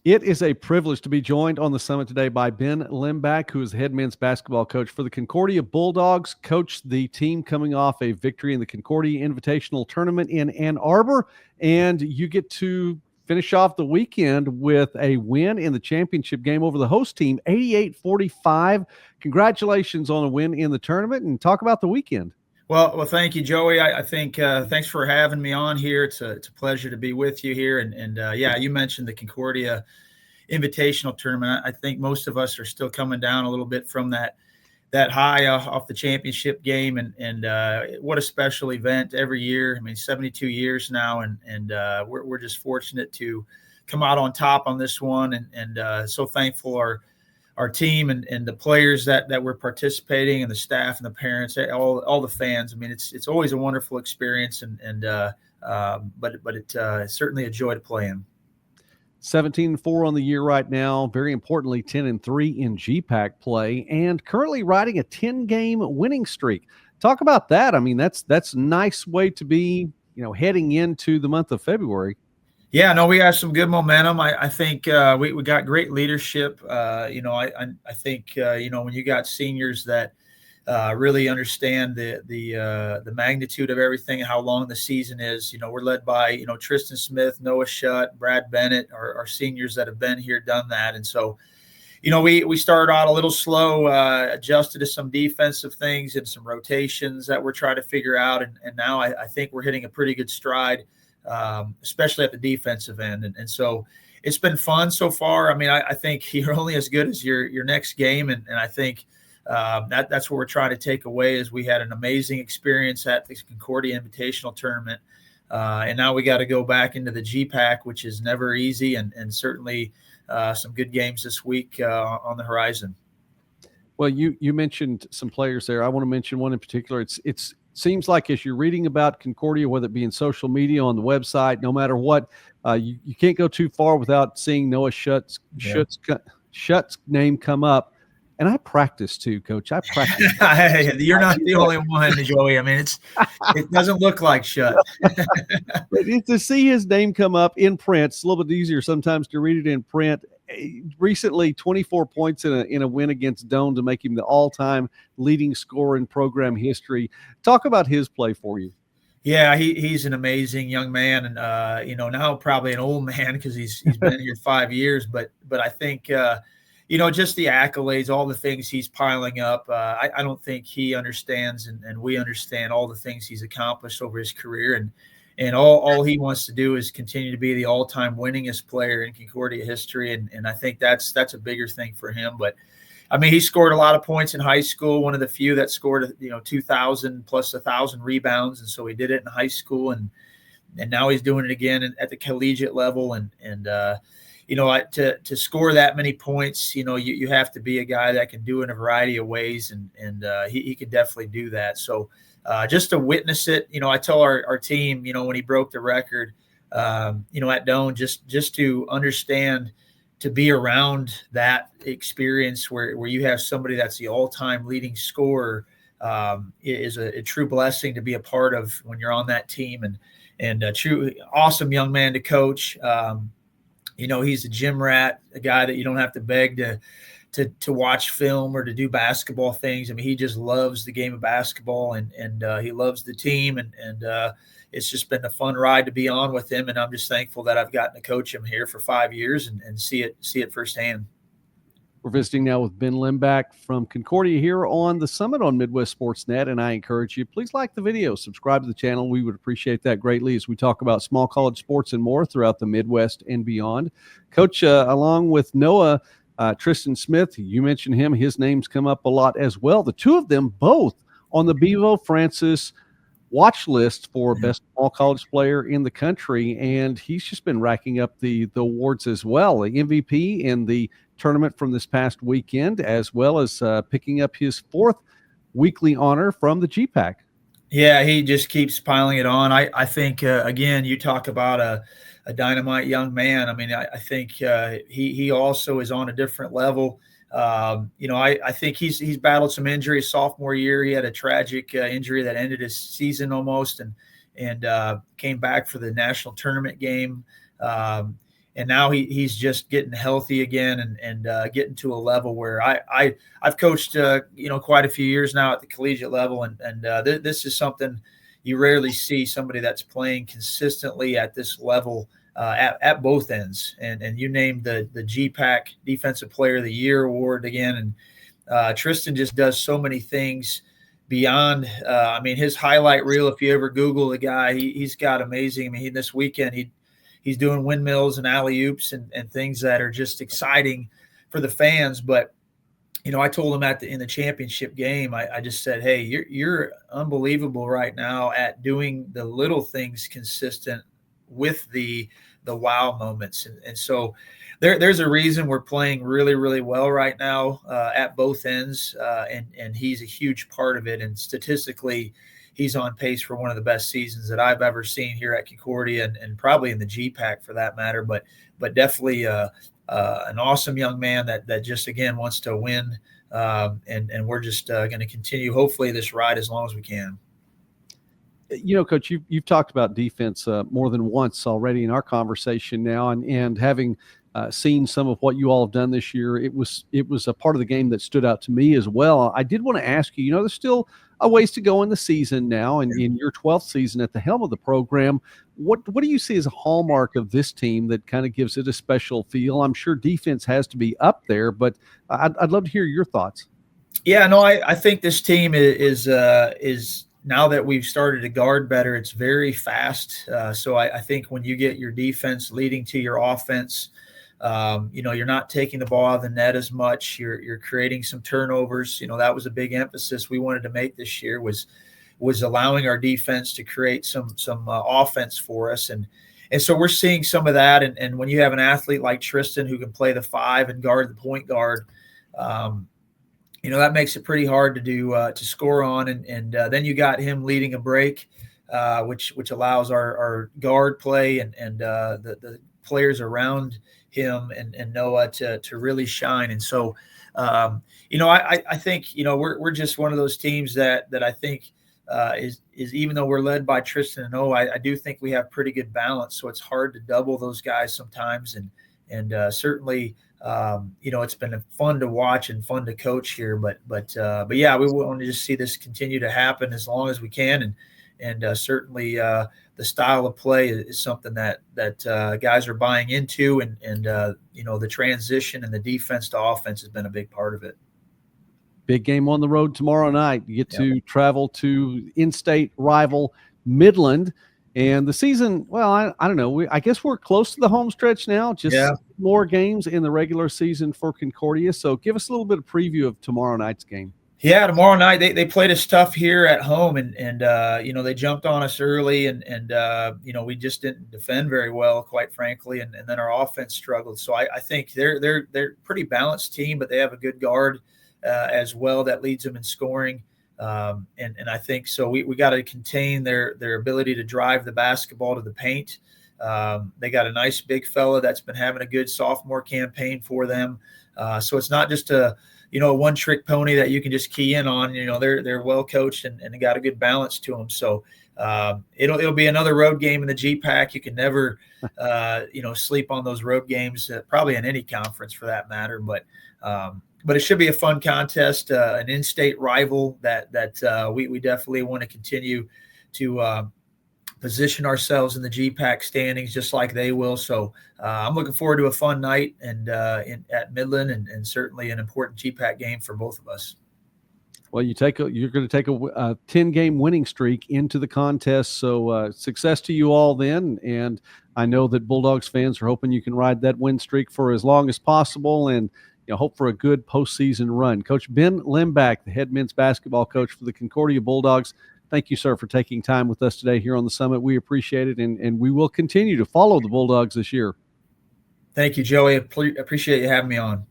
It is a privilege to be joined on the summit today by Ben Limback, who is the head men's basketball coach for the Concordia Bulldogs. Coached the team coming off a victory in the Concordia Invitational Tournament in Ann Arbor, and you get to finish off the weekend with a win in the championship game over the host team, 88-45. Congratulations on a win in the tournament, and talk about the weekend. Well, thank you, Joey. I think thanks for having me on here. It's a pleasure to be with you here. And yeah, you mentioned the Concordia Invitational Tournament. I think most of us are still coming down a little bit from that high off the championship game, and what a special event every year. I mean, 72 years now, and we're just fortunate to come out on top on this one, and so thankful our team and the players that were participating, and the staff and the parents, all the fans. I mean, it's always a wonderful experience, but it's certainly a joy to play in. 17-4 on the year right now. Very importantly, 10-3 in GPAC play, and currently riding a 10-game winning streak. Talk about that. I mean, that's a nice way to be, heading into the month of February. Yeah, no, we have some good momentum. I think we got great leadership. I think when you got seniors that really understand the magnitude of everything and how long the season is. We're led by Tristan Smith, Noah Schutte, Brad Bennett, our seniors that have been here, done that, and so we started out a little slow, adjusted to some defensive things and some rotations that we're trying to figure out, and now I think we're hitting a pretty good stride. Especially at the defensive end. And so it's been fun so far. I mean, I think you're only as good as your next game. And I think that's what we're trying to take away is we had an amazing experience at the Concordia Invitational Tournament. And now we got to go back into the GPAC, which is never easy, and certainly some good games this week on the horizon. Well, you mentioned some players there. I want to mention one in particular. It's seems like as you're reading about Concordia, whether it be in social media, on the website, no matter what, you can't go too far without seeing Noah Schutte's name come up. And I practice too, Coach. I practice. You're not the only one, Joey. I mean, it doesn't look like Schutte. But to see his name come up in print, it's a little bit easier sometimes to read it in print. Recently, 24 points in a win against Doane to make him the all-time leading scorer in program history. Talk about his play for you. Yeah, he's an amazing young man, and now probably an old man because he's been here 5 years. But I think just the accolades, all the things he's piling up. I don't think he understands, and we understand all the things he's accomplished over his career, and all he wants to do is continue to be the all-time winningest player in Concordia history, and I think that's a bigger thing for him. But I mean, he scored a lot of points in high school, one of the few that scored 2,000 plus 1,000 rebounds, and so he did it in high school, and now he's doing it again at the collegiate level, and to score that many points, you have to be a guy that can do it in a variety of ways, and he can definitely do that. So just to witness it, I tell our team, when he broke the record, at Doane, just to understand, to be around that experience where you have somebody that's the all-time leading scorer is a true blessing to be a part of when you're on that team, and a true awesome young man to coach. He's a gym rat, a guy that you don't have to beg to watch film or to do basketball things. I mean, he just loves the game of basketball, and he loves the team, and it's just been a fun ride to be on with him. And I'm just thankful that I've gotten to coach him here for 5 years and see it firsthand. We're visiting now with Ben Limback from Concordia here on the Summit on Midwest Sportsnet, and I encourage you, please like the video, subscribe to the channel. We would appreciate that greatly as we talk about small college sports and more throughout the Midwest and beyond. Coach, along with Noah, Tristan Smith, you mentioned him. His name's come up a lot as well. The two of them both on the Bevo Francis watch list for best small college player in the country, and he's just been racking up the awards as well. The MVP in the tournament from this past weekend, as well as picking up his fourth weekly honor from the GPAC. Yeah, he just keeps piling it on. I think, again, you talk about a dynamite young man. I mean, I think he also is on a different level. I think he's battled some injuries sophomore year. He had a tragic injury that ended his season almost, and came back for the national tournament game. now he's just getting healthy again and getting to a level where I've coached quite a few years now at the collegiate level, and this is something you rarely see, somebody that's playing consistently at this level at both ends. And you named the GPAC Defensive Player of the Year award again, and Tristan just does so many things beyond. His highlight reel, if you ever Google the guy, he's got amazing. This weekend he's doing windmills and alley-oops and things that are just exciting for the fans. But, I told him in the championship game, I just said, hey, you're unbelievable right now at doing the little things consistent with the wow moments. And so there's a reason we're playing really, really well right now at both ends. And he's a huge part of it. And statistically, he's on pace for one of the best seasons that I've ever seen here at Concordia, and probably in the GPAC for that matter. But definitely an awesome young man that just, again, wants to win. And we're just going to continue, hopefully, this ride as long as we can. Coach, you've talked about defense more than once already in our conversation now, and having seen some of what you all have done this year, it was a part of the game that stood out to me as well. I did want to ask you, there's still a ways to go in the season now, and in your 12th season at the helm of the program, what do you see as a hallmark of this team that kind of gives it a special feel? I'm sure defense has to be up there, but I'd love to hear your thoughts. Yeah, no, I think this team is now that we've started to guard better, it's very fast. So I think when you get your defense leading to your offense, you're not taking the ball out of the net as much. You're creating some turnovers. That was a big emphasis we wanted to make this year, was allowing our defense to create some offense for us. And so we're seeing some of that. And when you have an athlete like Tristan who can play the 5 and guard the point guard, that makes it pretty hard to do to score on. And then you got him leading a break, which allows our guard play and the players around him and NAIA to really shine. And so, I think, we're just one of those teams that I think is even though we're led by Tristan and NAIA, I do think we have pretty good balance. So it's hard to double those guys sometimes. And certainly, it's been fun to watch and fun to coach here, but yeah, we want to just see this continue to happen as long as we can. And certainly, the style of play is something that guys are buying into, and the transition and the defense to offense has been a big part of it. Big game on the road tomorrow night. You get to travel to in-state rival Midland, and the season, well, I don't know. I guess we're close to the home stretch now. Just more games in the regular season for Concordia. So give us a little bit of preview of tomorrow night's game. Yeah, tomorrow night they played us tough here at home, and they jumped on us early, and we just didn't defend very well, quite frankly, and then our offense struggled. So I think they're a pretty balanced team, but they have a good guard as well that leads them in scoring, and I think so. We got to contain their ability to drive the basketball to the paint. They got a nice big fella that's been having a good sophomore campaign for them. So it's not just a one-trick pony that you can just key in on. They're well coached and they got a good balance to them. So it'll be another road game in the GPAC. You can never sleep on those road games, probably in any conference for that matter. But it should be a fun contest, an in-state rival that we definitely want to continue to position ourselves in the GPAC standings just like they will. So I'm looking forward to a fun night and at Midland, and certainly an important GPAC game for both of us. Well, you're going to take a 10-game winning streak into the contest. So success to you all then. And I know that Bulldogs fans are hoping you can ride that win streak for as long as possible, and hope for a good postseason run. Coach Ben Limback, the head men's basketball coach for the Concordia Bulldogs, thank you, sir, for taking time with us today here on the Summit. We appreciate it, and we will continue to follow the Bulldogs this year. Thank you, Joey. Appreciate you having me on.